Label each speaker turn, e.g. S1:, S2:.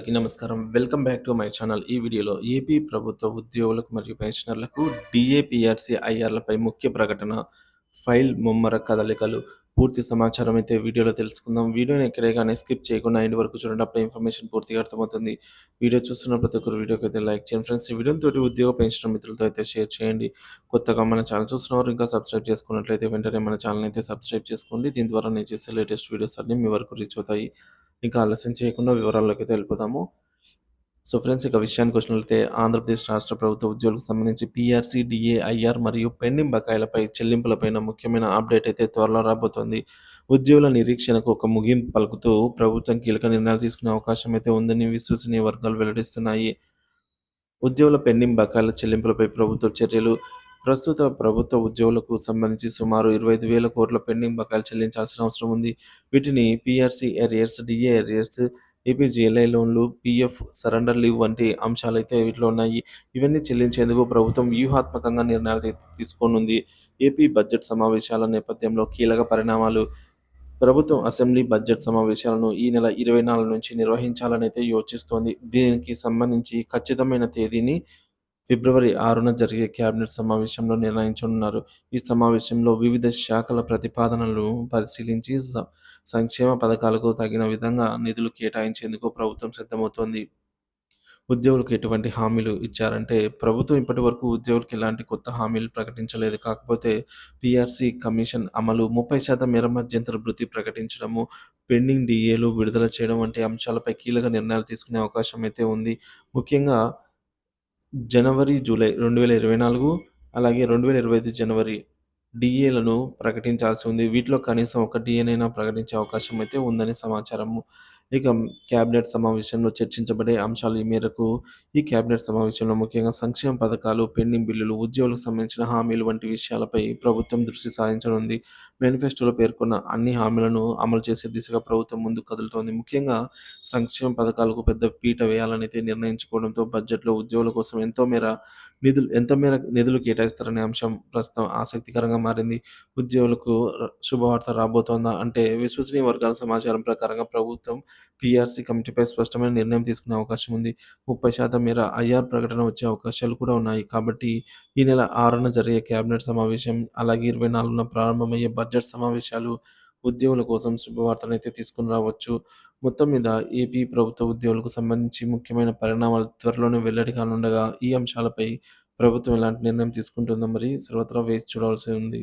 S1: అందరికీ నమస్కారం. Welcome back to my channel. ఈ వీడియోలో ఏపీ ప్రభుత్వ ఉద్యోగులకు మరియు పెన్షనర్లకు డీఏ, పీఆర్సీ, ఐఆర్‌లపై ముఖ్య ప్రకటన, ఫైల్ ముమ్మర కదలికలు, పూర్తి సమాచారం అయితే వీడియోలో తెలుసుకుందాం. వీడియోని ఎక్కడే గాని స్కిప్ చేయకుండా ఎండ్ వరకు చూడండి. అప్పుడే ఇన్ఫర్మేషన్ పూర్తిగా అర్థమవుతుంది. వీడియో చూస్తున్న ప్రతి ఒక్కరు వీడియోకైతే లైక్ చేయండి ఫ్రెండ్స్. ఈ వీడియోని తోటి ఉద్యోగ పెన్షనర్ మిత్రులతో అయితే షేర్ చేయండి. కొత్తగా మన ఛానల్ చూస్తున్నవారు ఇంకా సబ్స్క్రైబ్ చేసుకున్నట్లయితే వెంటనే మన ఛానల్‌ని అయితే సబ్స్క్రైబ్ చేసుకోండి. దీని ద్వారా నేను చేసే లేటెస్ట్ వీడియోస్ అన్నీ మీ వరకు రీచ్ అవుతాయి. ఇంకా ఆలస్యం చేయకుండా వివరాల్లోకైతే వెళ్ళిపోదాము. సో ఫ్రెండ్స్, ఇక విషయానికొచ్చినట్లయితే ఆంధ్రప్రదేశ్ రాష్ట్ర ప్రభుత్వ ఉద్యోగులకు సంబంధించి పీఆర్సీ, డీఏ, ఐఆర్ మరియు పెండింగ్ బకాయిలపై చెల్లింపులపైన ముఖ్యమైన అప్డేట్ అయితే త్వరలో రాబోతోంది. ఉద్యోగుల నిరీక్షణకు ఒక ముగింపు పలుకుతూ ప్రభుత్వం కీలక నిర్ణయాలు తీసుకునే అవకాశం అయితే ఉందని విశ్వసనీయ వర్గాలు వెల్లడిస్తున్నాయి. ఉద్యోగుల పెండింగ్ బకాయిల చెల్లింపులపై ప్రభుత్వ చర్యలు. ప్రస్తుత ప్రభుత్వ ఉద్యోగులకు సంబంధించి సుమారు 25,000 కోట్ల పెండింగ్ బకాయిలు చెల్లించాల్సిన అవసరం ఉంది. వీటిని PRC arrears, DA arrears, APGLI లోన్లు, పీఎఫ్ సరెండర్ లీవ్ వంటి అంశాలైతే వీటిలో ఉన్నాయి. ఇవన్నీ చెల్లించేందుకు ప్రభుత్వం వ్యూహాత్మకంగా నిర్ణయాలు తీసుకోనుంది. ఏపీ బడ్జెట్ సమావేశాల నేపథ్యంలో కీలక పరిణామాలు. ప్రభుత్వం అసెంబ్లీ బడ్జెట్ సమావేశాలను ఈ నెల 24 నుంచి నిర్వహించాలనైతే యోచిస్తోంది. దీనికి సంబంధించి ఖచ్చితమైన తేదీని ఫిబ్రవరి 6న జరిగే కేబినెట్ సమావేశంలో నిర్ణయించనున్నారు. ఈ సమావేశంలో వివిధ శాఖల ప్రతిపాదనలను పరిశీలించి సంక్షేమ పథకాలకు తగిన విధంగా నిధులు కేటాయించేందుకు ప్రభుత్వం సిద్ధమవుతోంది. ఉద్యోగులకు ఎటువంటి హామీలు ఇచ్చారంటే, ప్రభుత్వం ఇప్పటివరకు ఉద్యోగులకు ఎలాంటి కొత్త హామీలు ప్రకటించలేదు. కాకపోతే పీఆర్సీ కమిషన్ అమలు, 30% మేర మధ్యంతర భృతి ప్రకటించడము, పెండింగ్ డీఏలు విడుదల చేయడం వంటి అంశాలపై కీలక నిర్ణయాలు తీసుకునే అవకాశం అయితే ఉంది. ముఖ్యంగా జనవరి, జూలై 2024 అలాగే 2025 జనవరి డీఏలను ప్రకటించాల్సి ఉంది. వీటిలో కనీసం ఒక డీఏనైనా ప్రకటించే అవకాశం అయితే ఉందని సమాచారము. ఇక కేబినెట్ సమావేశంలో చర్చించబడే అంశాలు ఈ మేరకు. ఈ కేబినెట్ సమావేశంలో ముఖ్యంగా సంక్షేమ పథకాలు, పెండింగ్ బిల్లులు, ఉద్యోగులకు సంబంధించిన హామీలు వంటి విషయాలపై ప్రభుత్వం దృష్టి సారించనుంది. మేనిఫెస్టోలో పేర్కొన్న అన్ని హామీలను అమలు చేసే దిశగా ప్రభుత్వం ముందుకు కదులుతోంది. ముఖ్యంగా సంక్షేమ పథకాలకు పెద్ద పీట వేయాలనైతే నిర్ణయించుకోవడంతో బడ్జెట్‌లో ఉద్యోగుల కోసం ఎంత మేర నిధులు కేటాయిస్తారనే అంశం ప్రస్తుతం ఆసక్తికరంగా మారింది. ఉద్యోగులకు శుభవార్త రాబోతోందా అంటే, విశ్వసనీయ వర్గాల సమాచారం ప్రకారంగా ప్రభుత్వం పీఆర్సీ కమిటీపై స్పష్టమైన నిర్ణయం తీసుకునే అవకాశం ఉంది. 30% మేర ఐఆర్ ప్రకటన వచ్చే అవకాశాలు కూడా ఉన్నాయి. కాబట్టి ఈ నెల 6న జరిగే కేబినెట్ సమావేశం, అలాగే 24న ప్రారంభమయ్యే బడ్జెట్ సమావేశాలు ఉద్యోగుల కోసం శుభవార్తనైతే తీసుకొని రావచ్చు. మొత్తం మీద ఏపీ ప్రభుత్వ ఉద్యోగులకు సంబంధించి ముఖ్యమైన పరిణామాలు త్వరలోనే వెల్లడి కానుండగా, ఈ అంశాలపై ప్రభుత్వం ఎలాంటి నిర్ణయం తీసుకుంటుందో మరి సర్వత్రా వేచి చూడాల్సి ఉంది.